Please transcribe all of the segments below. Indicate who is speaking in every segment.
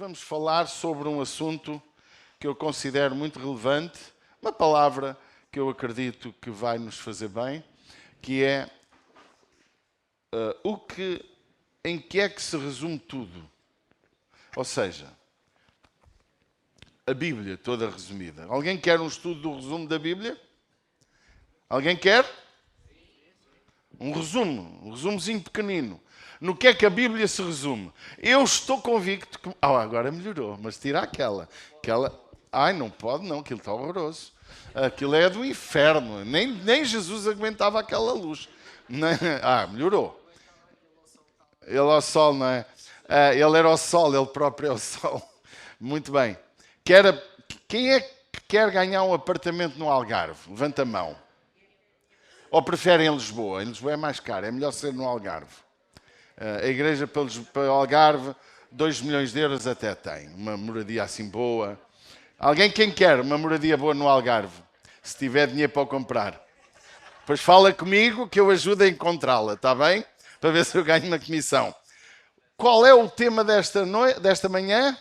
Speaker 1: vamos falar sobre um assunto que eu considero muito relevante, uma palavra que eu acredito que vai nos fazer bem, que é em que é que se resume tudo. Ou seja, a Bíblia toda resumida. Alguém quer um estudo do resumo da Bíblia? Alguém quer? Um resumozinho pequenino. No que é que a Bíblia se resume? Eu estou convicto que... agora melhorou, mas tira aquela. Ai, não pode não, aquilo está horroroso. Aquilo é do inferno. Nem Jesus aguentava aquela luz. Melhorou. Ele ao sol, não é? Ele era o sol, ele próprio é o sol. Muito bem. Quem é que quer ganhar um apartamento no Algarve? Levanta a mão. Ou preferem em Lisboa? Em Lisboa é mais caro, é melhor ser no Algarve. A igreja para o Algarve, 2 milhões de euros até tem. Uma moradia assim boa. Quem quer uma moradia boa no Algarve? Se tiver dinheiro para comprar. Pois fala comigo que eu ajudo a encontrá-la, está bem? Para ver se eu ganho uma comissão. Qual é o tema desta manhã?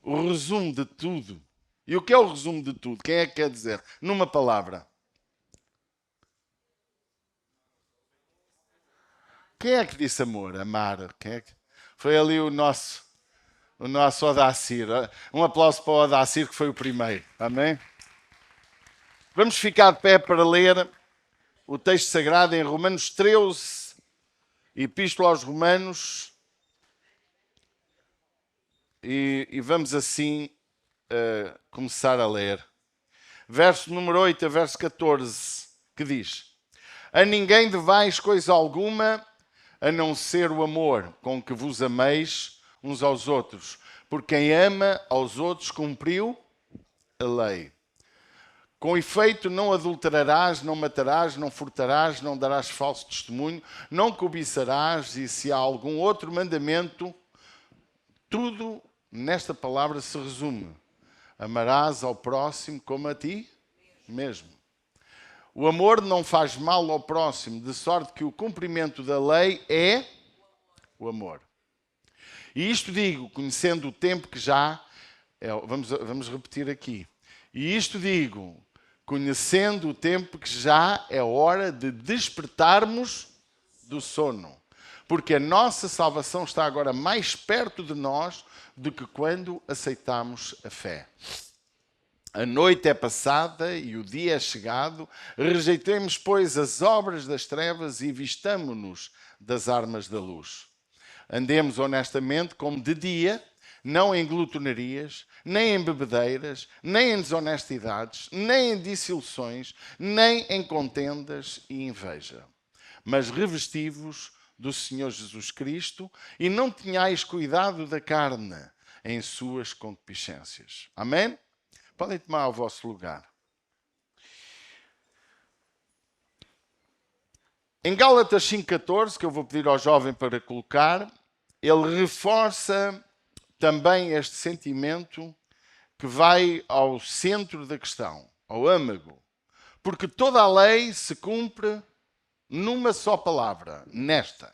Speaker 1: O resumo de tudo. E o que é o resumo de tudo? Quem é que quer dizer? Numa palavra. Quem é que disse amor? Amar. Foi ali o nosso Odacir. Um aplauso para o Odacir, que foi o primeiro. Amém? Vamos ficar de pé para ler o texto sagrado em Romanos 13, Epístola aos Romanos. E vamos assim começar a ler. Verso número 8 a verso 14, que diz: A ninguém devais coisa alguma, a não ser o amor com que vos ameis uns aos outros. Porque quem ama aos outros cumpriu a lei. Com efeito, não adulterarás, não matarás, não furtarás, não darás falso testemunho, não cobiçarás, e se há algum outro mandamento, tudo nesta palavra se resume. Amarás ao próximo como a ti mesmo. O amor não faz mal ao próximo, de sorte que o cumprimento da lei é o amor. E isto digo, conhecendo o tempo que já... Vamos repetir aqui. E isto digo, conhecendo o tempo que já é hora de despertarmos do sono. Porque a nossa salvação está agora mais perto de nós do que quando aceitamos a fé. A noite é passada e o dia é chegado. Rejeitemos, pois, as obras das trevas e vistamo-nos das armas da luz. Andemos honestamente como de dia, não em glutonarias, nem em bebedeiras, nem em desonestidades, nem em dissoluções, nem em contendas e inveja. Mas revesti-vos do Senhor Jesus Cristo e não tenhais cuidado da carne em suas concupiscências. Amém? Podem tomar o vosso lugar. Em Gálatas 5,14, que eu vou pedir ao jovem para colocar, ele reforça também este sentimento que vai ao centro da questão, ao âmago. Porque toda a lei se cumpre numa só palavra, nesta: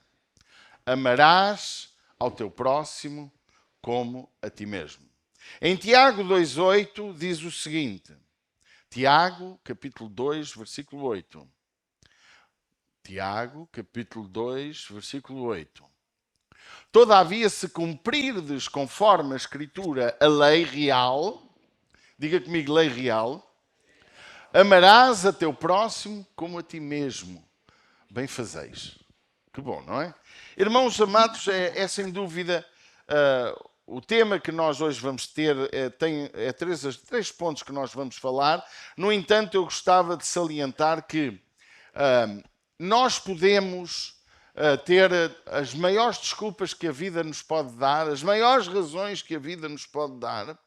Speaker 1: amarás ao teu próximo como a ti mesmo. Em Tiago 2,8 diz o seguinte. Tiago, capítulo 2, versículo 8. Tiago, capítulo 2, versículo 8. Todavia, se cumprirdes conforme a Escritura a lei real, diga comigo, lei real, amarás a teu próximo como a ti mesmo. Bem fazeis. Que bom, não é? Irmãos amados, é sem dúvida... o tema que nós hoje vamos ter tem três pontos que nós vamos falar. No entanto, eu gostava de salientar que nós podemos ter as maiores desculpas que a vida nos pode dar, as maiores razões que a vida nos pode dar,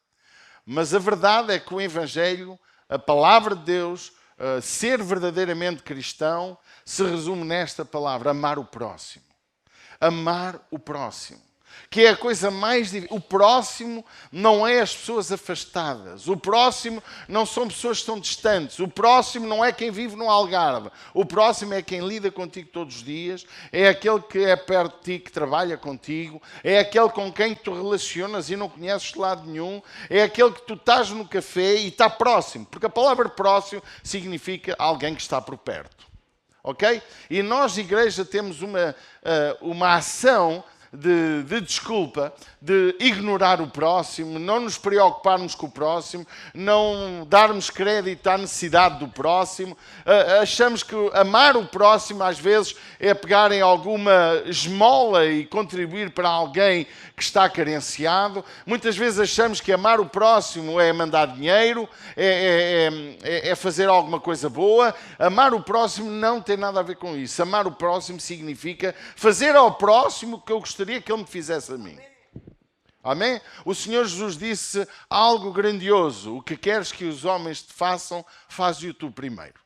Speaker 1: mas a verdade é que o Evangelho, a palavra de Deus, ser verdadeiramente cristão, se resume nesta palavra: amar o próximo. Amar o próximo. que é a coisa mais difícil. O próximo não é as pessoas afastadas. O próximo não são pessoas que estão distantes. O próximo não é quem vive no Algarve. O próximo é quem lida contigo todos os dias. É aquele que é perto de ti, que trabalha contigo. É aquele com quem tu relacionas e não conheces de lado nenhum. É aquele que tu estás no café e está próximo. Porque a palavra próximo significa alguém que está por perto. Ok? E nós, igreja, temos uma ação de desculpa, de ignorar o próximo, não nos preocuparmos com o próximo, não darmos crédito à necessidade do próximo. Achamos que amar o próximo às vezes é pegar em alguma esmola e contribuir para alguém que está carenciado. Muitas vezes achamos que amar o próximo é mandar dinheiro, é fazer alguma coisa boa. Amar o próximo não tem nada a ver com isso. Amar o próximo significa fazer ao próximo o que eu gostaria que ele me fizesse a mim. Amém? O Senhor Jesus disse algo grandioso: o que queres que os homens te façam, faz-o tu primeiro.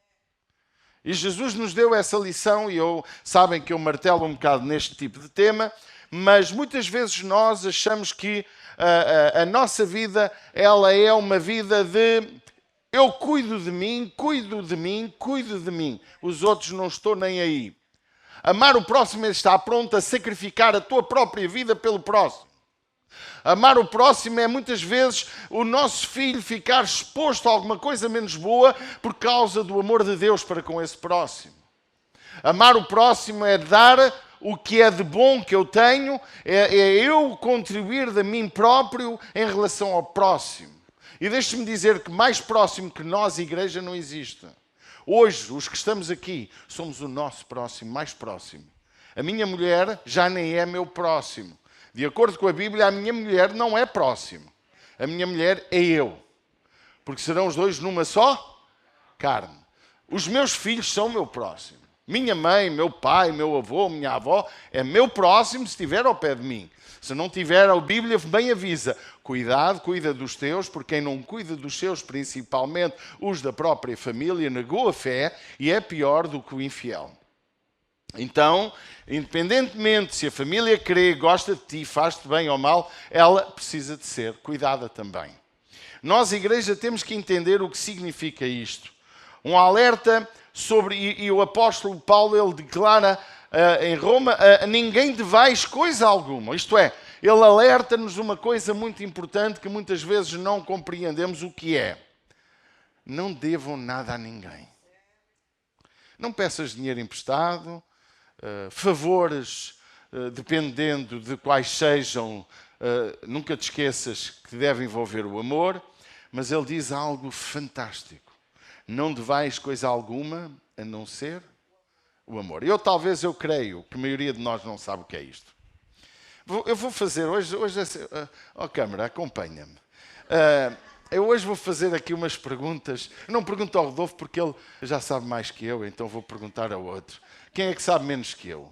Speaker 1: E Jesus nos deu essa lição, e sabem que eu martelo um bocado neste tipo de tema, mas muitas vezes nós achamos que a nossa vida, ela é uma vida de eu cuido de mim, cuido de mim, cuido de mim. Os outros não estou nem aí. Amar o próximo é estar pronto a sacrificar a tua própria vida pelo próximo. Amar o próximo é muitas vezes o nosso filho ficar exposto a alguma coisa menos boa por causa do amor de Deus para com esse próximo. Amar o próximo é dar o que é de bom que eu tenho, é eu contribuir de mim próprio em relação ao próximo. E deixe-me dizer que mais próximo que nós, igreja, não existe. Hoje, os que estamos aqui, somos o nosso próximo, mais próximo. A minha mulher já nem é meu próximo. De acordo com a Bíblia, a minha mulher não é próximo. A minha mulher é eu. Porque serão os dois numa só carne. Os meus filhos são meu próximo. Minha mãe, meu pai, meu avô, minha avó é meu próximo se estiver ao pé de mim. Se não tiver, a Bíblia bem avisa. Cuidado, cuida dos teus, porque quem não cuida dos seus, principalmente os da própria família, negou a fé e é pior do que o infiel. Então, independentemente se a família crê, gosta de ti, faz-te bem ou mal, ela precisa de ser cuidada também. Nós, igreja, temos que entender o que significa isto. Um alerta sobre, e o apóstolo Paulo, ele declara em Roma, a ninguém devais coisa alguma. Isto é, ele alerta-nos uma coisa muito importante que muitas vezes não compreendemos o que é. Não devam nada a ninguém. Não peças dinheiro emprestado, favores, dependendo de quais sejam, nunca te esqueças que deve envolver o amor, mas ele diz algo fantástico. Não devais coisa alguma a não ser o amor. Eu creio que a maioria de nós não sabe o que é isto. Eu vou fazer hoje câmara, acompanha-me. Eu hoje vou fazer aqui umas perguntas. Eu não pergunto ao Rodolfo porque ele já sabe mais que eu, então vou perguntar ao outro. Quem é que sabe menos que eu?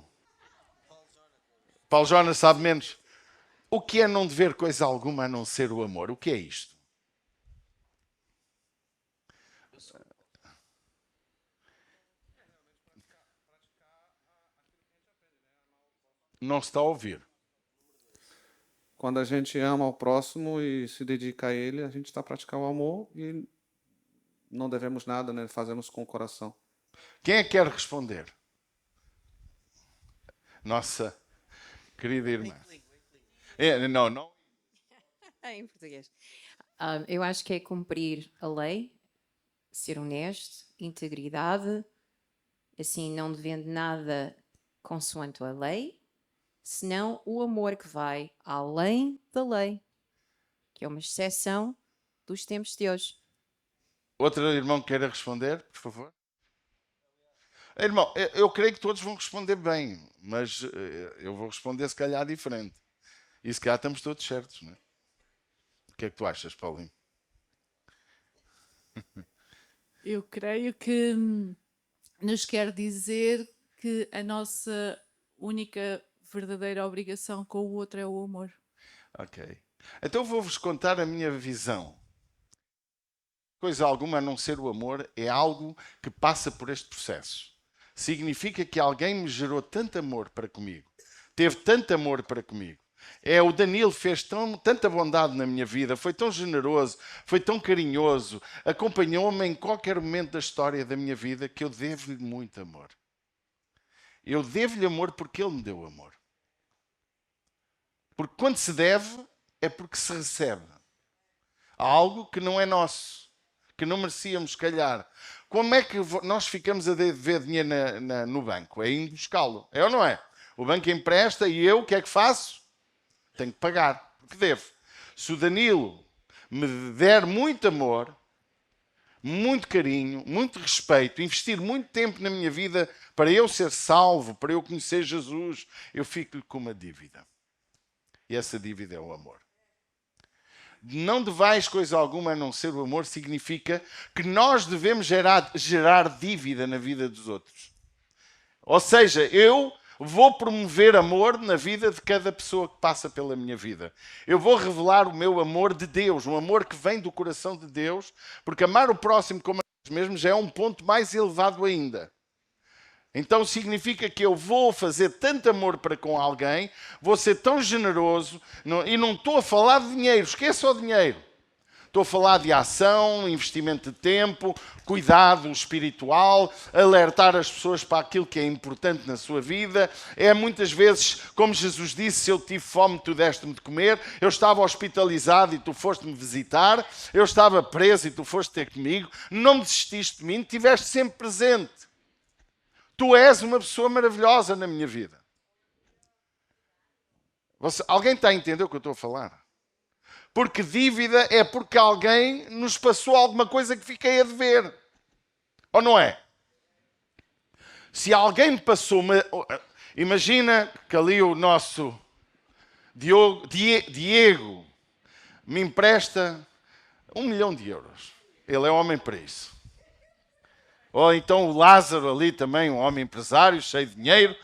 Speaker 1: Paulo Jonas sabe menos. O que é não dever coisa alguma a não ser o amor? O que é isto? Não se está a ouvir.
Speaker 2: Quando a gente ama o próximo e se dedica a ele, a gente está praticando o amor e não devemos nada, né? Fazemos com o coração.
Speaker 1: Quem é que quer responder? Nossa querida irmã. Não.
Speaker 3: Em português. Eu acho que é cumprir a lei, ser honesto, integridade, assim, não devendo nada consoante a lei, senão o amor que vai além da lei, que é uma exceção dos tempos de hoje.
Speaker 1: Outro irmão que queira responder, por favor? Irmão, eu creio que todos vão responder bem, mas eu vou responder se calhar diferente. E se calhar estamos todos certos, não é? O que é que tu achas, Paulinho?
Speaker 4: Eu creio que nos quer dizer que a nossa única verdadeira obrigação com o outro é o amor.
Speaker 1: Ok. Então vou-vos contar a minha visão. Coisa alguma a não ser o amor é algo que passa por este processo. Significa que alguém me gerou tanto amor para comigo, teve tanto amor para comigo, O Danilo fez tanta bondade na minha vida, foi tão generoso, foi tão carinhoso, acompanhou-me em qualquer momento da história da minha vida que eu devo-lhe muito amor. Eu devo-lhe amor porque ele me deu amor. Porque quando se deve, é porque se recebe. Há algo que não é nosso, que não merecíamos, se calhar. Como é que nós ficamos a dever dinheiro no banco? É indo buscá-lo, é ou não é? O banco empresta e eu, o que é que faço? Tenho que pagar, porque devo. Se o Danilo me der muito amor, muito carinho, muito respeito, investir muito tempo na minha vida para eu ser salvo, para eu conhecer Jesus, eu fico-lhe com uma dívida. E essa dívida é o amor. Não devais coisa alguma a não ser o amor, significa que nós devemos gerar dívida na vida dos outros. Ou seja, eu vou promover amor na vida de cada pessoa que passa pela minha vida. Eu vou revelar o meu amor de Deus, um amor que vem do coração de Deus, porque amar o próximo como a nós mesmos já é um ponto mais elevado ainda. Então significa que eu vou fazer tanto amor para com alguém, vou ser tão generoso, e não estou a falar de dinheiro, esqueça o dinheiro. Estou a falar de ação, investimento de tempo, cuidado espiritual, alertar as pessoas para aquilo que é importante na sua vida. É muitas vezes, como Jesus disse, se eu tive fome, tu deste-me de comer. Eu estava hospitalizado e tu foste-me visitar. Eu estava preso e tu foste ter comigo. Não me desististe de mim, estiveste sempre presente. Tu és uma pessoa maravilhosa na minha vida. Alguém está a entender o que eu estou a falar? Porque dívida é porque alguém nos passou alguma coisa que fiquei a dever. Ou não é? Se alguém me passou... Imagina que ali o nosso Diego me empresta 1 milhão de euros. Ele é homem para isso. Ou então o Lázaro ali também, um homem empresário, cheio de dinheiro,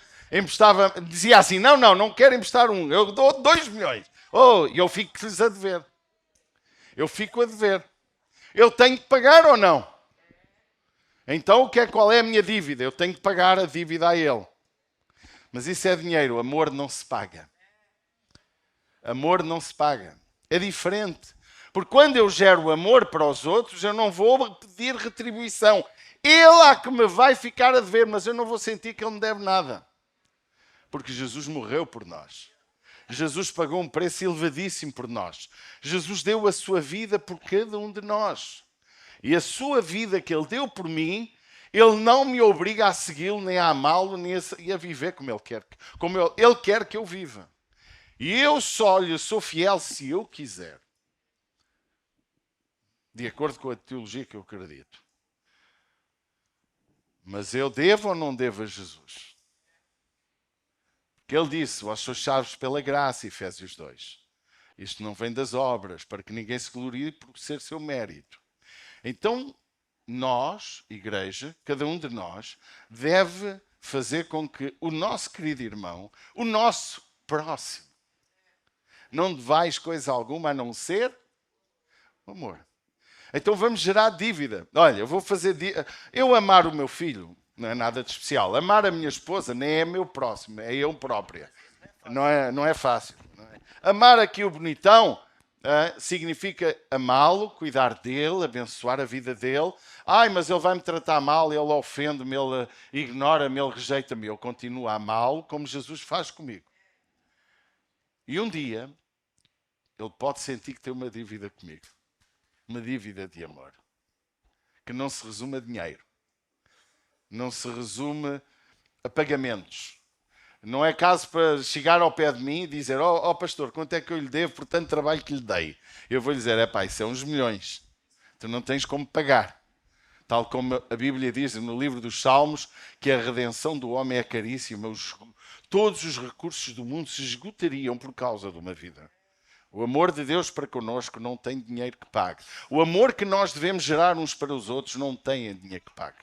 Speaker 1: dizia assim, não quero emprestar eu dou 2 milhões. E eu fico-lhes a dever. Eu fico a dever. Eu tenho que pagar ou não? Então qual é a minha dívida? Eu tenho que pagar a dívida a ele. Mas isso é dinheiro, amor não se paga. Amor não se paga. É diferente. Porque quando eu gero amor para os outros, eu não vou pedir retribuição. Ele é que me vai ficar a dever, mas eu não vou sentir que ele me deve nada. Porque Jesus morreu por nós. Jesus pagou um preço elevadíssimo por nós. Jesus deu a sua vida por cada um de nós. E a sua vida que ele deu por mim, ele não me obriga a segui-lo, nem a amá-lo, nem a viver como ele quer. Como ele quer que eu viva. E eu só lhe sou fiel se eu quiser. De acordo com a teologia que eu acredito. Mas eu devo ou não devo a Jesus? Porque ele disse, vós sois salvos pela graça, Efésios 2. Isto não vem das obras, para que ninguém se glorie por ser seu mérito. Então, nós, igreja, cada um de nós, deve fazer com que o nosso querido irmão, o nosso próximo, não devais coisa alguma a não ser amor. Então vamos gerar dívida. Olha, eu vou fazer... Eu amar o meu filho não é nada de especial. Amar a minha esposa nem é meu próximo, é eu própria. Não é fácil. Não é? Amar aqui o bonitão significa amá-lo, cuidar dele, abençoar a vida dele. Mas ele vai me tratar mal, ele ofende-me, ele ignora-me, ele rejeita-me. Eu continuo a amá-lo como Jesus faz comigo. E um dia, ele pode sentir que tem uma dívida comigo. Uma dívida de amor, que não se resume a dinheiro, não se resume a pagamentos. Não é caso para chegar ao pé de mim e dizer, pastor, quanto é que eu lhe devo por tanto trabalho que lhe dei? Eu vou lhe dizer, isso é uns milhões, tu não tens como pagar. Tal como a Bíblia diz no livro dos Salmos, que a redenção do homem é caríssima, todos os recursos do mundo se esgotariam por causa de uma vida. O amor de Deus para connosco não tem dinheiro que pague. O amor que nós devemos gerar uns para os outros não tem dinheiro que pague.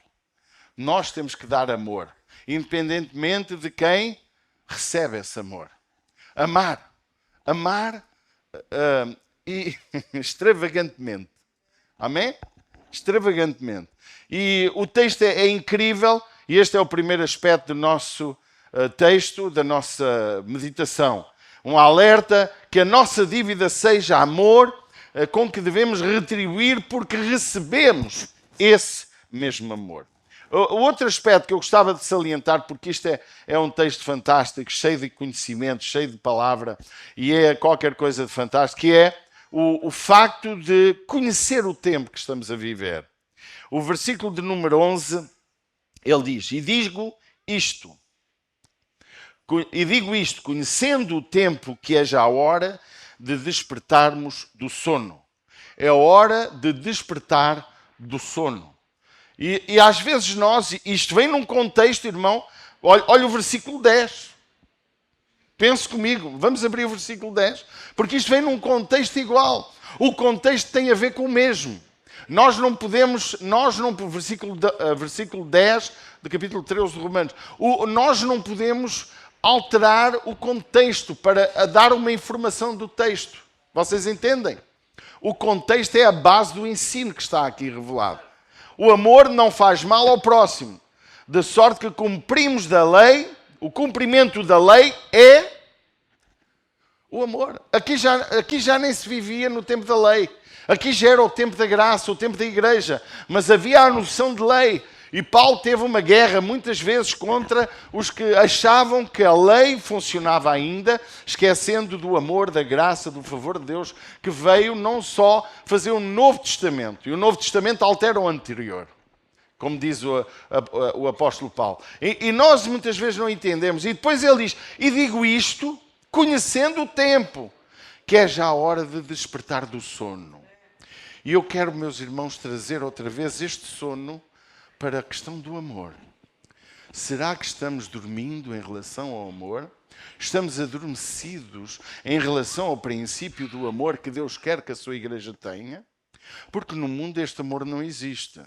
Speaker 1: Nós temos que dar amor, independentemente de quem recebe esse amor. Amar. Amar extravagantemente. Amém? Extravagantemente. E o texto é incrível, e este é o primeiro aspecto do nosso texto, da nossa meditação. um alerta que a nossa dívida seja amor, com que devemos retribuir porque recebemos esse mesmo amor. O outro aspecto que eu gostava de salientar, porque isto é um texto fantástico, cheio de conhecimento, cheio de palavra, e é qualquer coisa de fantástico, que é o facto de conhecer o tempo que estamos a viver. O versículo de número 11, ele diz, e digo isto, conhecendo o tempo que é já a hora de despertarmos do sono. É a hora de despertar do sono. E às vezes isto vem num contexto, irmão, olha o versículo 10. Pense comigo, vamos abrir o versículo 10, porque isto vem num contexto igual. O contexto tem a ver com o mesmo. Versículo 10 do capítulo 13 de Romanos, nós não podemos alterar o contexto para dar uma informação do texto. Vocês entendem? O contexto é a base do ensino que está aqui revelado. O amor não faz mal ao próximo, de sorte que cumprimos da lei, o cumprimento da lei é o amor. Aqui já nem se vivia no tempo da lei. Aqui já era o tempo da graça, o tempo da igreja. Mas havia a noção de lei. E Paulo teve uma guerra muitas vezes contra os que achavam que a lei funcionava ainda, esquecendo do amor, da graça, do favor de Deus, que veio não só fazer um Novo Testamento. E o Novo Testamento altera o anterior, como diz o apóstolo Paulo. E nós muitas vezes não entendemos. E depois ele diz, e digo isto, conhecendo o tempo, que é já a hora de despertar do sono. E eu quero, meus irmãos, trazer outra vez este sono para a questão do amor. Será que estamos dormindo em relação ao amor? Estamos adormecidos em relação ao princípio do amor que Deus quer que a sua igreja tenha? Porque no mundo este amor não existe.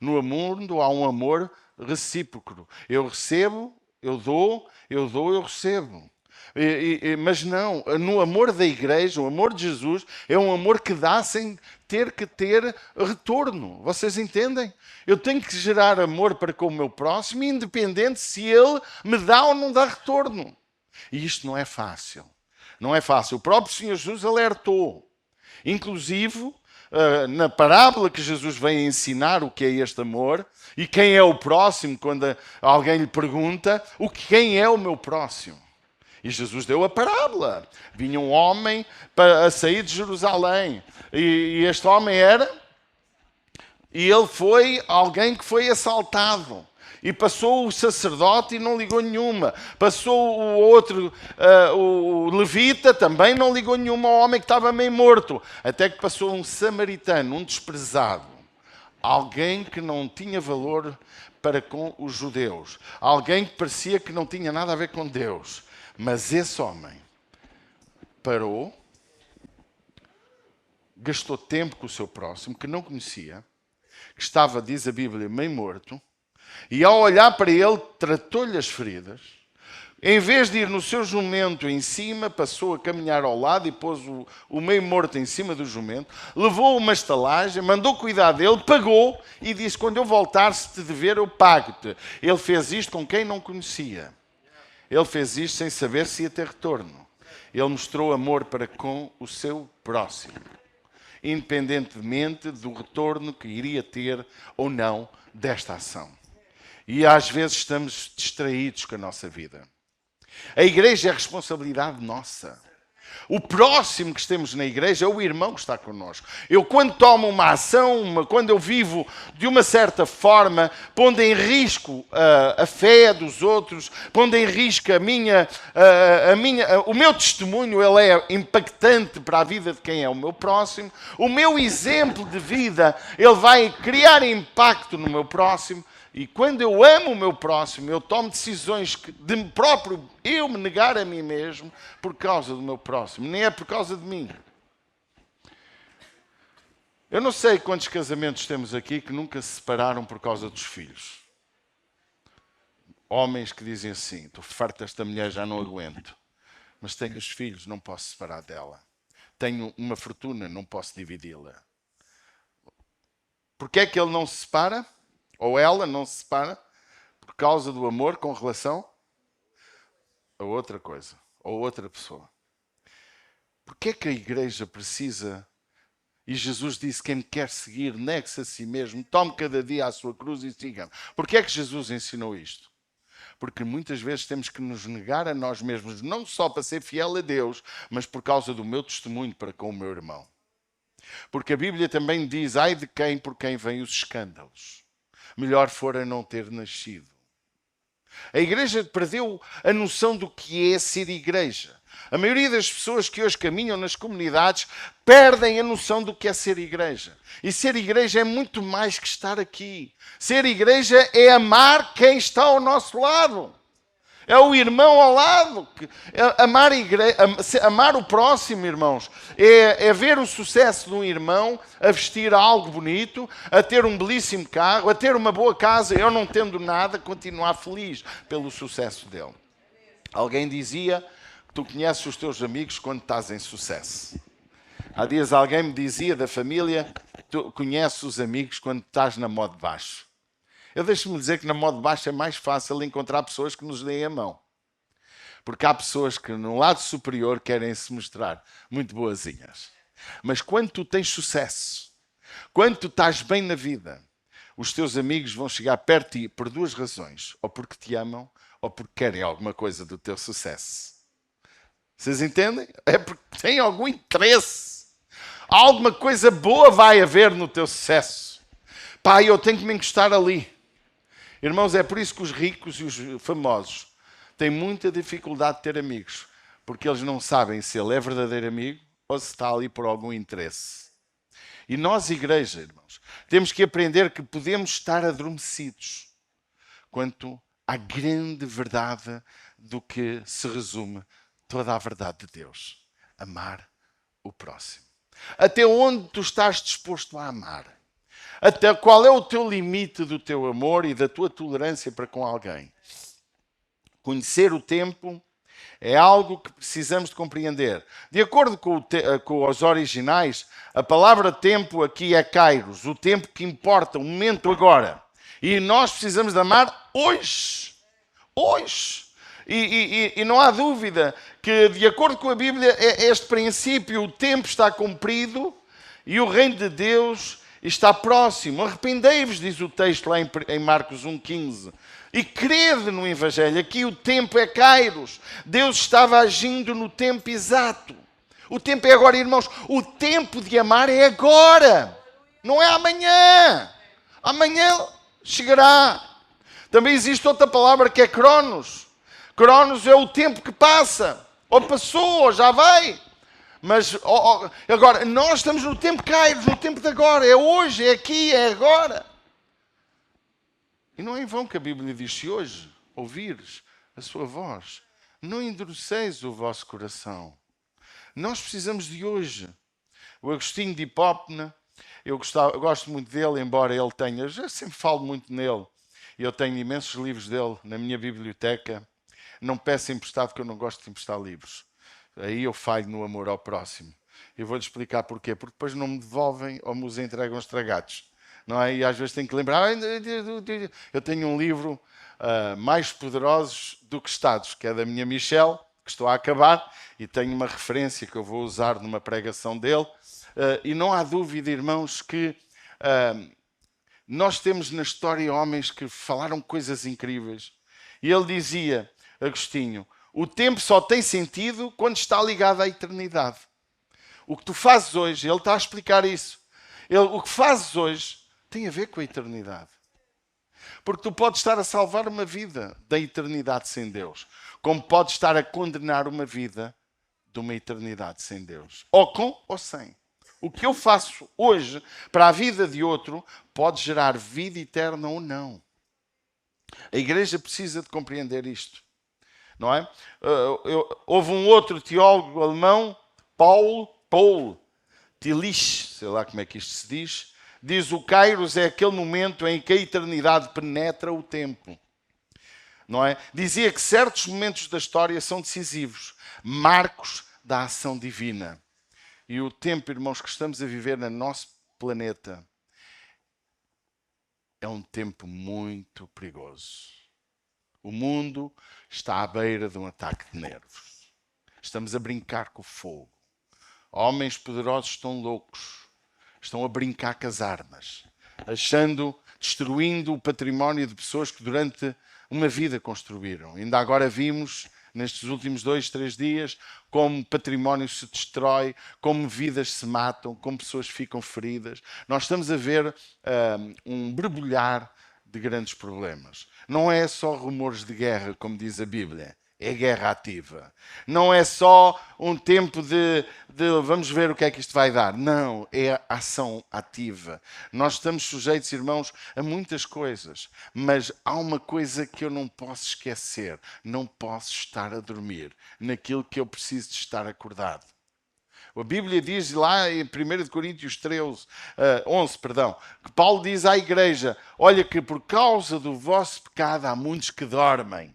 Speaker 1: No mundo há um amor recíproco. Eu recebo, eu dou, eu recebo. Mas não, no amor da igreja, o amor de Jesus é um amor que dá sem ter que ter retorno. Vocês entendem? Eu tenho que gerar amor para com o meu próximo, independente se ele me dá ou não dá retorno. E isto não é fácil. Não é fácil. O próprio Senhor Jesus alertou. Inclusive, na parábola que Jesus vem ensinar o que é este amor e quem é o próximo, quando alguém lhe pergunta quem é o meu próximo. E Jesus deu a parábola. Vinha um homem a sair de Jerusalém. E este homem e ele foi alguém que foi assaltado. E passou o sacerdote e não ligou nenhuma. Passou o outro, o levita, também não ligou nenhuma ao homem que estava meio morto. Até que passou um samaritano, um desprezado. Alguém que não tinha valor para com os judeus. Alguém que parecia que não tinha nada a ver com Deus. Mas esse homem parou, gastou tempo com o seu próximo, que não conhecia, que estava, diz a Bíblia, meio morto, e ao olhar para ele, tratou-lhe as feridas. Em vez de ir no seu jumento em cima, passou a caminhar ao lado e pôs o meio morto em cima do jumento, levou uma estalagem, mandou cuidar dele, pagou e disse, quando eu voltar, se te dever, eu pago-te. Ele fez isto com quem não conhecia. Ele fez isto sem saber se ia ter retorno. Ele mostrou amor para com o seu próximo, independentemente do retorno que iria ter ou não desta ação. E às vezes estamos distraídos com a nossa vida. A igreja é responsabilidade nossa. O próximo que temos na igreja é o irmão que está connosco. Eu, quando tomo uma ação, quando eu vivo de uma certa forma, pondo em risco a fé dos outros, pondo em risco o meu testemunho, ele é impactante para a vida de quem é o meu próximo. O meu exemplo de vida, ele vai criar impacto no meu próximo. E quando eu amo o meu próximo, eu tomo decisões de próprio eu me negar a mim mesmo por causa do meu próximo, nem é por causa de mim. Eu não sei quantos casamentos temos aqui que nunca se separaram por causa dos filhos. Homens que dizem assim, estou farto desta mulher, já não aguento. Mas tenho os filhos, não posso separar dela. Tenho uma fortuna, não posso dividi-la. Porquê é que ele não se separa? Ou ela não se separa por causa do amor com relação a outra coisa, ou outra pessoa. Porquê é que a igreja precisa? E Jesus disse, quem me quer seguir, negue-se a si mesmo, tome cada dia a sua cruz e siga-me. Porquê é que Jesus ensinou isto? Porque muitas vezes temos que nos negar a nós mesmos, não só para ser fiel a Deus, mas por causa do meu testemunho para com o meu irmão. Porque a Bíblia também diz, ai de quem por quem vêm os escândalos. Melhor fora não ter nascido. A igreja perdeu a noção do que é ser igreja. A maioria das pessoas que hoje caminham nas comunidades perdem a noção do que é ser igreja. E ser igreja é muito mais que estar aqui. Ser igreja é amar quem está ao nosso lado. É o irmão ao lado. Amar o próximo, irmãos, é ver o sucesso de um irmão a vestir algo bonito, a ter um belíssimo carro, a ter uma boa casa. Eu não tendo nada, continuar feliz pelo sucesso dele. Alguém dizia que tu conheces os teus amigos quando estás em sucesso. Há dias alguém me dizia da família, tu conheces os amigos quando estás na moda de baixo. Eu deixo-me dizer que na moda de baixo é mais fácil encontrar pessoas que nos deem a mão. Porque há pessoas que no lado superior querem se mostrar muito boazinhas. Mas quando tu tens sucesso, quando tu estás bem na vida, os teus amigos vão chegar perto de ti por duas razões. Ou porque te amam, ou porque querem alguma coisa do teu sucesso. Vocês entendem? É porque têm algum interesse. Alguma coisa boa vai haver no teu sucesso. Pai, eu tenho que me encostar ali. Irmãos, é por isso que os ricos e os famosos têm muita dificuldade de ter amigos. Porque eles não sabem se ele é verdadeiro amigo ou se está ali por algum interesse. E nós, igreja, irmãos, temos que aprender que podemos estar adormecidos quanto à grande verdade do que se resume toda a verdade de Deus. Amar o próximo. Até onde tu estás disposto a amar? Até qual é o teu limite do teu amor e da tua tolerância para com alguém? Conhecer o tempo é algo que precisamos de compreender. De acordo com os originais, a palavra tempo aqui é kairos, o tempo que importa, o momento agora. E nós precisamos de amar hoje. Hoje. E não há dúvida que, de acordo com a Bíblia, este princípio, o tempo está cumprido e o reino de Deus está próximo. Arrependei-vos, diz o texto lá em Marcos 1,15. E crede no Evangelho. Aqui o tempo é kairos. Deus estava agindo no tempo exato. O tempo é agora, irmãos. O tempo de amar é agora. Não é amanhã. Amanhã chegará. Também existe outra palavra que é cronos. Cronos é o tempo que passa. Ou passou, ou já vai. Mas agora, nós estamos no tempo kairos, no tempo de agora. É hoje, é aqui, é agora. E não é em vão que a Bíblia diz: se hoje ouvires a sua voz, não endureceis o vosso coração. Nós precisamos de hoje. O Agostinho de Hipópena, eu gosto muito dele, embora ele tenha, já sempre falo muito nele. Eu tenho imensos livros dele na minha biblioteca. Não peço emprestado, porque eu não gosto de emprestar livros. Aí eu falho no amor ao próximo. Eu vou-lhe explicar porquê. Porque depois não me devolvem ou me os entregam estragados. Não é? E às vezes tenho que lembrar. Eu tenho um livro Mais Poderosos do que Estados, que é da minha Michelle, que estou a acabar, e tenho uma referência que eu vou usar numa pregação dele. E não há dúvida, irmãos, que nós temos na história homens que falaram coisas incríveis. E ele dizia, Agostinho, o tempo só tem sentido quando está ligado à eternidade. O que tu fazes hoje, ele está a explicar isso. O que fazes hoje tem a ver com a eternidade. Porque tu podes estar a salvar uma vida da eternidade sem Deus, como podes estar a condenar uma vida de uma eternidade sem Deus. Ou com ou sem. O que eu faço hoje para a vida de outro pode gerar vida eterna ou não. A igreja precisa de compreender isto. Não é? Houve um outro teólogo alemão, Paul Tillich, sei lá como é que isto se diz o kairos é aquele momento em que a eternidade penetra o tempo. Não é? Dizia que certos momentos da história são decisivos, marcos da ação divina. E o tempo, irmãos, que estamos a viver no nosso planeta é um tempo muito perigoso. O mundo está à beira de um ataque de nervos. Estamos a brincar com o fogo. Homens poderosos estão loucos. Estão a brincar com as armas. Destruindo o património de pessoas que durante uma vida construíram. Ainda agora vimos, nestes últimos 2, 3 dias, como património se destrói, como vidas se matam, como pessoas ficam feridas. Nós estamos a ver um borbulhar de grandes problemas. Não é só rumores de guerra, como diz a Bíblia. É guerra ativa. Não é só um tempo de vamos ver o que é que isto vai dar. Não, é ação ativa. Nós estamos sujeitos, irmãos, a muitas coisas. Mas há uma coisa que eu não posso esquecer. Não posso estar a dormir naquilo que eu preciso de estar acordado. A Bíblia diz lá em 1 Coríntios 11, que Paulo diz à igreja, olha que por causa do vosso pecado há muitos que dormem.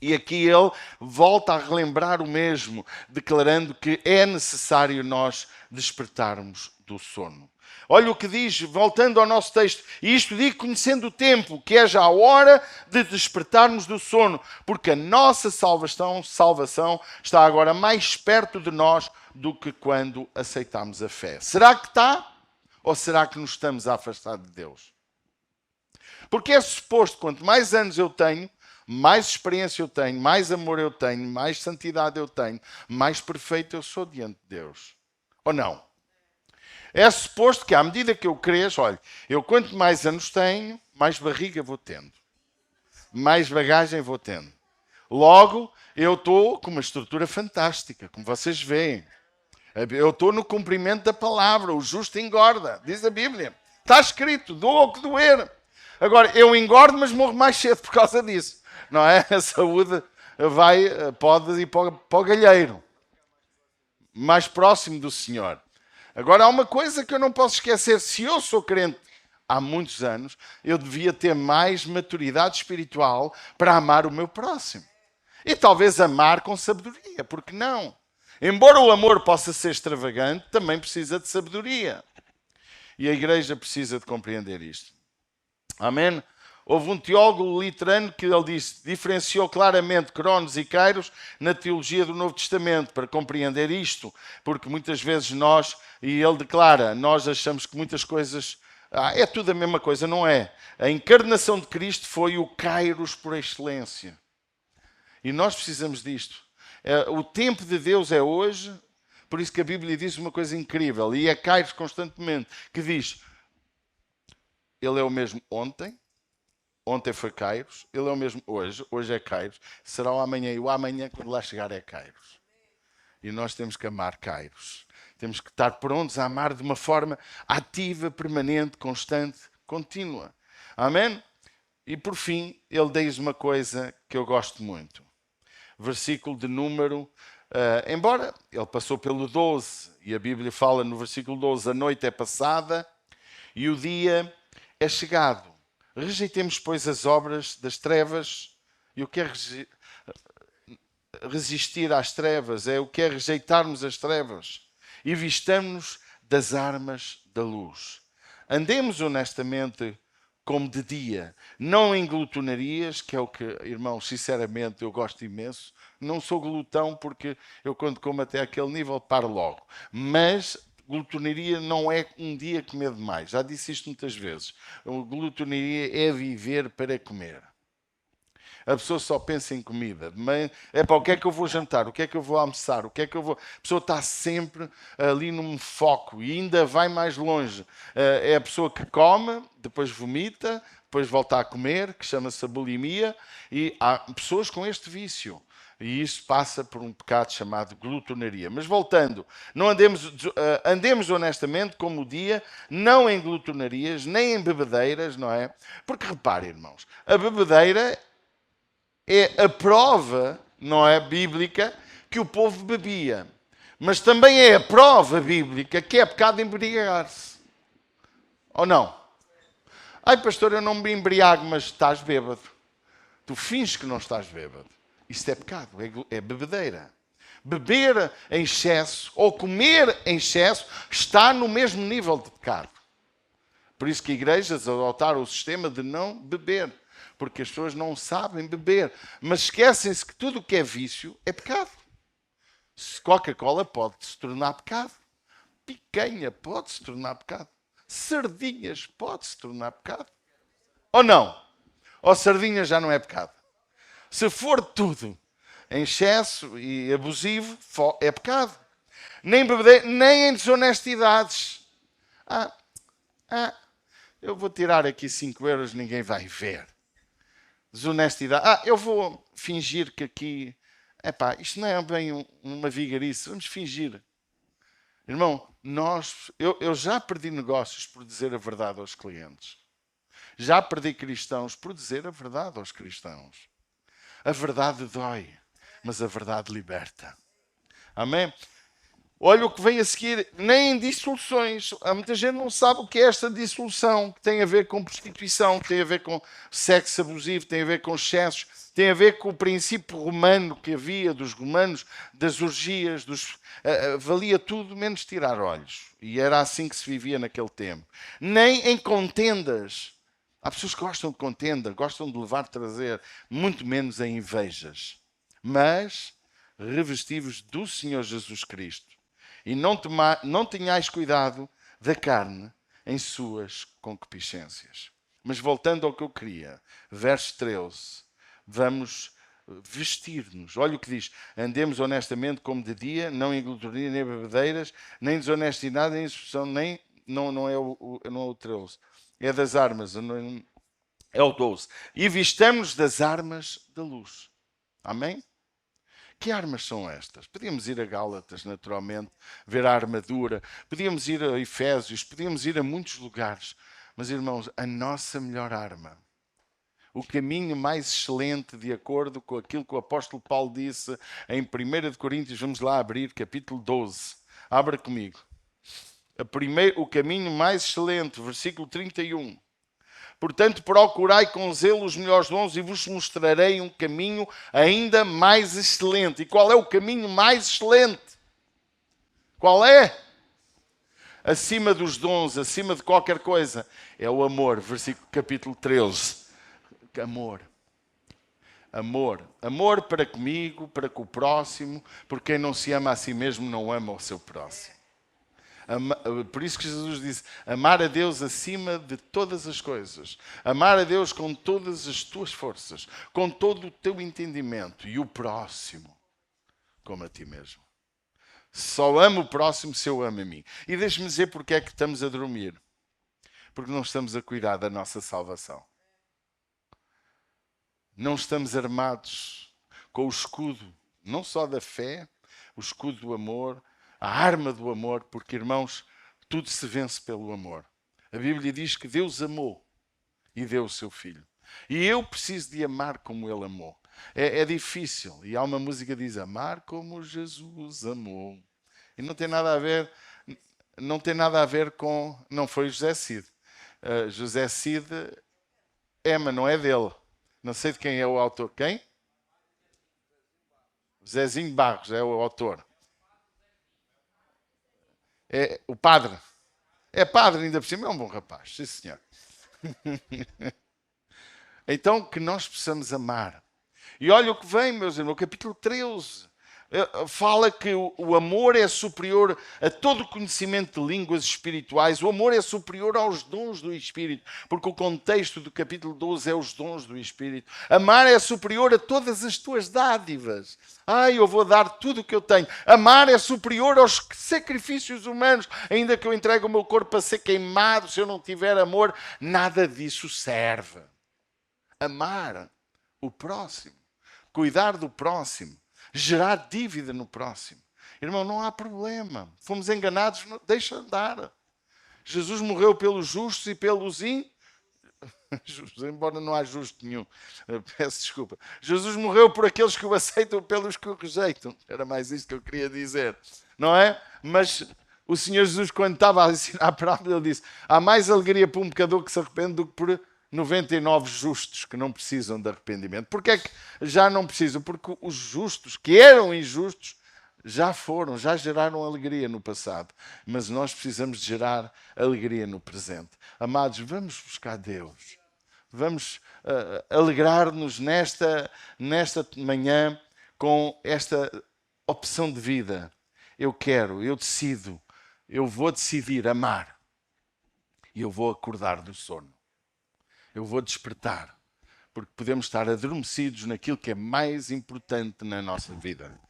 Speaker 1: E aqui ele volta a relembrar o mesmo, declarando que é necessário nós despertarmos do sono. Olha o que diz, voltando ao nosso texto, e isto digo conhecendo o tempo, que é já a hora de despertarmos do sono, porque a nossa salvação está agora mais perto de nós do que quando aceitamos a fé. Será que está? Ou será que nos estamos a afastar de Deus? Porque é suposto, quanto mais anos eu tenho, mais experiência eu tenho, mais amor eu tenho, mais santidade eu tenho, mais perfeito eu sou diante de Deus. Ou não? É suposto que à medida que eu cresço, olha, eu quanto mais anos tenho, mais barriga vou tendo. Mais bagagem vou tendo. Logo, eu estou com uma estrutura fantástica, como vocês veem. Eu estou no cumprimento da palavra, o justo engorda, diz a Bíblia. Está escrito, doa o que doer. Agora, eu engordo, mas morro mais cedo por causa disso. Não é? A saúde pode ir para o galheiro. Mais próximo do Senhor. Agora, há uma coisa que eu não posso esquecer. Se eu sou crente há muitos anos, eu devia ter mais maturidade espiritual para amar o meu próximo. E talvez amar com sabedoria, porque não? Embora o amor possa ser extravagante, também precisa de sabedoria. E a igreja precisa de compreender isto. Amém? Houve um teólogo luterano que ele disse, diferenciou claramente Cronos e Kairos na teologia do Novo Testamento para compreender isto, porque muitas vezes e ele declara, nós achamos que muitas coisas, é tudo a mesma coisa, não é? A encarnação de Cristo foi o Kairos por excelência. E nós precisamos disto. O tempo de Deus é hoje, por isso que a Bíblia diz uma coisa incrível, e é Kairos constantemente, que diz, ele é o mesmo ontem foi Kairos, ele é o mesmo hoje é Kairos, será o amanhã, e o amanhã, quando lá chegar, é Kairos. E nós temos que amar Kairos. Temos que estar prontos a amar de uma forma ativa, permanente, constante, contínua. Amém? E por fim, ele diz uma coisa que eu gosto muito. Versículo de número, embora ele passou pelo 12, e a Bíblia fala no versículo 12, a noite é passada e o dia é chegado. Rejeitemos, pois, as obras das trevas. E o que é resistir às trevas? É o que é rejeitarmos as trevas. E vistamos-nos das armas da luz. Andemos honestamente como de dia, não em glutonarias, que é o que, irmãos, sinceramente eu gosto imenso. Não sou glutão porque eu quando como até aquele nível paro logo. Mas glutonaria não é um dia comer demais. Já disse isto muitas vezes. A glutonaria é viver para comer. A pessoa só pensa em comida. É para o que é que eu vou jantar? O que é que eu vou almoçar? O que é que eu vou... A pessoa está sempre ali num foco e ainda vai mais longe. É a pessoa que come, depois vomita, depois volta a comer, que chama-se a bulimia. E há pessoas com este vício. E isso passa por um pecado chamado glutonaria. Mas voltando, não andemos honestamente como o dia, não em glutonarias, nem em bebedeiras, não é? Porque repare, irmãos, a bebedeira é a prova, não é, bíblica, que o povo bebia. Mas também é a prova bíblica que é pecado embriagar-se. Ou não? Ai, pastor, eu não me embriago, mas estás bêbado. Tu finges que não estás bêbado. Isto é pecado, é bebedeira. Beber em excesso ou comer em excesso está no mesmo nível de pecado. Por isso que igrejas adotaram o sistema de não beber. Porque as pessoas não sabem beber. Mas esquecem-se que tudo o que é vício é pecado. Coca-Cola pode se tornar pecado. Picanha pode se tornar pecado. Sardinhas pode se tornar pecado. Ou não? Ou sardinhas já não é pecado? Se for tudo em excesso e abusivo, é pecado. Nem em desonestidades. Eu vou tirar aqui 5 euros, ninguém vai ver. Desonestidade. Eu vou fingir que aqui... isto não é bem uma vigarice. Vamos fingir. Irmão, eu já perdi negócios por dizer a verdade aos clientes. Já perdi cristãos por dizer a verdade aos cristãos. A verdade dói, mas a verdade liberta. Amém? Olha o que vem a seguir, nem em dissoluções. Muita gente não sabe o que é esta dissolução, que tem a ver com prostituição, que tem a ver com sexo abusivo, tem a ver com excessos, tem a ver com o princípio romano que havia dos romanos, das orgias, valia tudo menos tirar olhos. E era assim que se vivia naquele tempo. Nem em contendas. Há pessoas que gostam de contenda, gostam de levar, trazer, muito menos em invejas. Mas revestivos do Senhor Jesus Cristo. E não tenhais cuidado da carne em suas concupiscências. Mas voltando ao que eu queria, verso 13, vamos vestir-nos. Olha o que diz: andemos honestamente como de dia, não em glutonaria, nem bebedeiras, nem desonestidade, nem instrução, nem... Não é o 13. É das armas, é o 12. E vistamos das armas da luz. Amém? Que armas são estas? Podíamos ir a Gálatas, naturalmente, ver a armadura. Podíamos ir a Efésios. Podíamos ir a muitos lugares. Mas, irmãos, a nossa melhor arma, o caminho mais excelente, de acordo com aquilo que o apóstolo Paulo disse em 1 Coríntios, vamos lá abrir, capítulo 12. Abra comigo. O caminho mais excelente, versículo 31. Portanto, procurai com zelo os melhores dons e vos mostrarei um caminho ainda mais excelente. E qual é o caminho mais excelente? Qual é? Acima dos dons, acima de qualquer coisa, é o amor. Versículo capítulo 13. Amor. Amor. Amor para comigo, para com o próximo, porque quem não se ama a si mesmo não ama o seu próximo. Por isso que Jesus disse: amar a Deus acima de todas as coisas. Amar a Deus com todas as tuas forças, com todo o teu entendimento, e o próximo como a ti mesmo. Só amo o próximo se eu amo a mim. E deixe-me dizer porque é que estamos a dormir. Porque não estamos a cuidar da nossa salvação. Não estamos armados com o escudo, não só da fé, o escudo do amor, a arma do amor, porque, irmãos, tudo se vence pelo amor. A Bíblia diz que Deus amou e deu o seu Filho. E eu preciso de amar como Ele amou. É difícil. E há uma música que diz: amar como Jesus amou. E não tem nada a ver com... Não foi José Cid. José Cid mas não é dele. Não sei de quem é o autor. Quem? Zezinho Barros é o autor. É o padre. É padre, ainda por cima, é um bom rapaz. Sim, senhor. Então, que nós possamos amar. E olha o que vem, meus irmãos, capítulo 13. Fala que o amor é superior a todo o conhecimento de línguas espirituais. O amor é superior aos dons do Espírito, porque o contexto do capítulo 12 é os dons do Espírito. Amar é superior a todas as tuas dádivas. Eu vou dar tudo o que eu tenho. Amar é superior aos sacrifícios humanos. Ainda que eu entregue o meu corpo para ser queimado, se eu não tiver amor, nada disso serve. Amar o próximo, cuidar do próximo, gerar dívida no próximo. Irmão, não há problema. Fomos enganados, deixa andar. Jesus morreu pelos justos e pelos injustos, embora não há justo nenhum. Peço desculpa. Jesus morreu por aqueles que o aceitam, pelos que o rejeitam. Era mais isto que eu queria dizer. Não é? Mas o Senhor Jesus, quando estava a ensinar a parábola, ele disse: há mais alegria por um pecador que se arrepende do que por 99 justos que não precisam de arrependimento. Porquê é que já não precisam? Porque os justos, que eram injustos, já geraram alegria no passado. Mas nós precisamos de gerar alegria no presente. Amados, vamos buscar Deus. Vamos alegrar-nos nesta manhã com esta opção de vida. Eu decido, eu vou decidir amar. E eu vou acordar do sono. Eu vou despertar. Porque podemos estar adormecidos naquilo que é mais importante na nossa vida.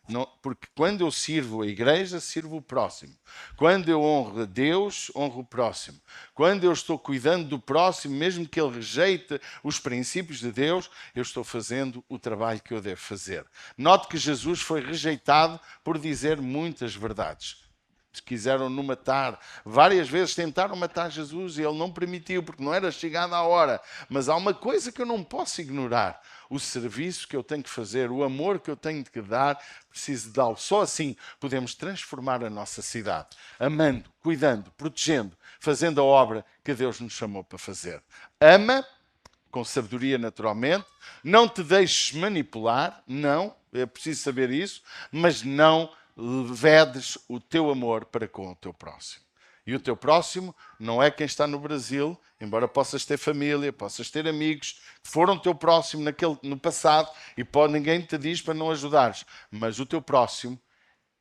Speaker 1: Não, porque quando eu sirvo a igreja, sirvo o próximo. Quando eu honro a Deus, honro o próximo. Quando eu estou cuidando do próximo, mesmo que ele rejeite os princípios de Deus, eu estou fazendo o trabalho que eu devo fazer. Note que Jesus foi rejeitado por dizer muitas verdades. Quiseram-no matar. Várias vezes tentaram matar Jesus e ele não permitiu, porque não era chegada a hora. Mas há uma coisa que eu não posso ignorar. O serviço que eu tenho que fazer, o amor que eu tenho que dar, preciso dá-lo. Só assim podemos transformar a nossa cidade. Amando, cuidando, protegendo, fazendo a obra que Deus nos chamou para fazer. Ama, com sabedoria naturalmente. Não te deixes manipular. Não, é preciso saber isso. Mas não vedes o teu amor para com o teu próximo. E o teu próximo não é quem está no Brasil, embora possas ter família, possas ter amigos que foram teu próximo no passado e ninguém te diz para não ajudares. Mas o teu próximo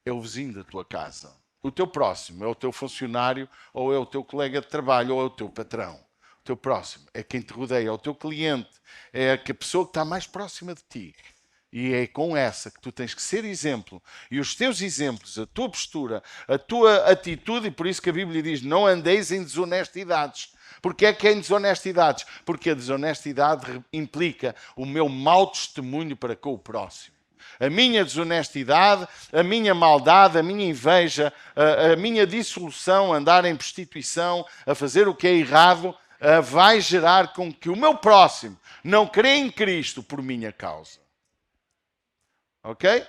Speaker 1: é o vizinho da tua casa. O teu próximo é o teu funcionário, ou é o teu colega de trabalho, ou é o teu patrão. O teu próximo é quem te rodeia, é o teu cliente, é a pessoa que está mais próxima de ti. E é com essa que tu tens que ser exemplo. E os teus exemplos, a tua postura, a tua atitude, e por isso que a Bíblia diz, não andeis em desonestidades. Porquê é que é em desonestidades? Porque a desonestidade implica o meu mau testemunho para com o próximo. A minha desonestidade, a minha maldade, a minha inveja, a minha dissolução, andar em prostituição, a fazer o que é errado, vai gerar com que o meu próximo não crê em Cristo por minha causa. Ok?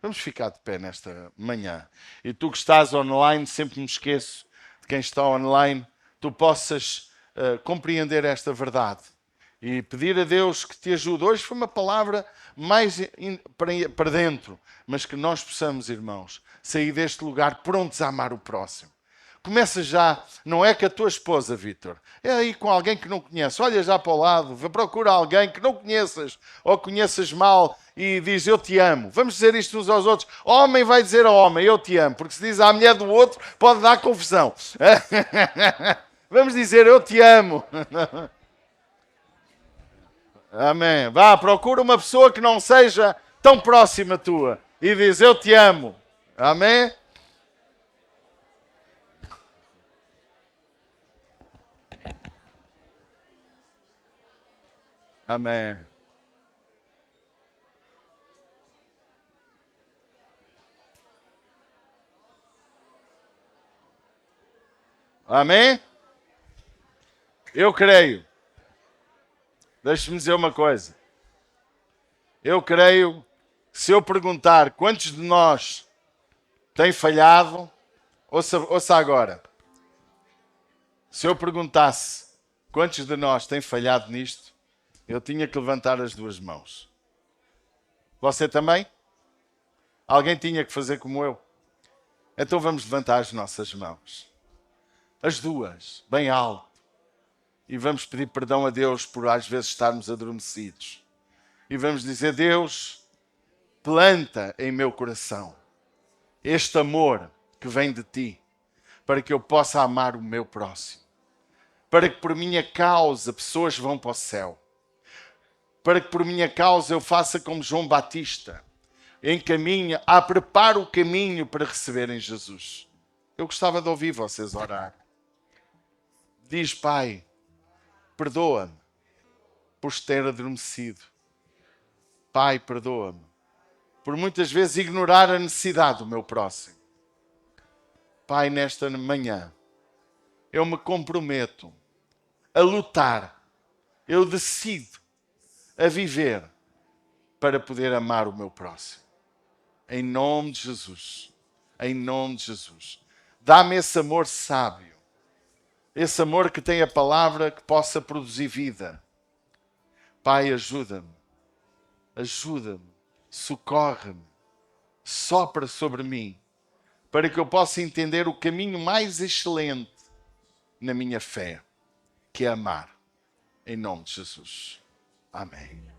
Speaker 1: Vamos ficar de pé nesta manhã. E tu que estás online, sempre me esqueço de quem está online, tu possas compreender esta verdade e pedir a Deus que te ajude. Hoje foi uma palavra mais para dentro, mas que nós possamos, irmãos, sair deste lugar prontos a amar o próximo. Começa já, não é com a tua esposa, Vítor, é aí com alguém que não conhece. Olha já para o lado, procura alguém que não conheças ou conheças mal e diz eu te amo. Vamos dizer isto uns aos outros. Homem vai dizer ao homem eu te amo, porque se diz à mulher do outro pode dar confusão. Vamos dizer eu te amo. Amém. Vá, procura uma pessoa que não seja tão próxima tua e diz eu te amo. Amém. Amém. Amém? Eu creio. Deixe-me dizer uma coisa. Eu creio que se eu perguntar quantos de nós têm falhado, ouça agora. Se eu perguntasse quantos de nós têm falhado nisto, eu tinha que levantar as duas mãos. Você também? Alguém tinha que fazer como eu? Então vamos levantar as nossas mãos. As duas, bem alto. E vamos pedir perdão a Deus por às vezes estarmos adormecidos. E vamos dizer, Deus, planta em meu coração este amor que vem de Ti, para que eu possa amar o meu próximo. Para que por minha causa pessoas vão para o céu. Para que por minha causa eu faça como João Batista, prepare o caminho para receberem Jesus. Eu gostava de ouvir vocês orar. Diz, Pai, perdoa-me por ter adormecido. Pai, perdoa-me por muitas vezes ignorar a necessidade do meu próximo. Pai, nesta manhã, eu me comprometo a lutar. Eu decido a viver para poder amar o meu próximo. Em nome de Jesus. Em nome de Jesus. Dá-me esse amor sábio. Esse amor que tem a palavra que possa produzir vida. Pai, ajuda-me. Ajuda-me. Socorre-me. Sopra sobre mim. Para que eu possa entender o caminho mais excelente na minha fé. Que é amar. Em nome de Jesus. Amém.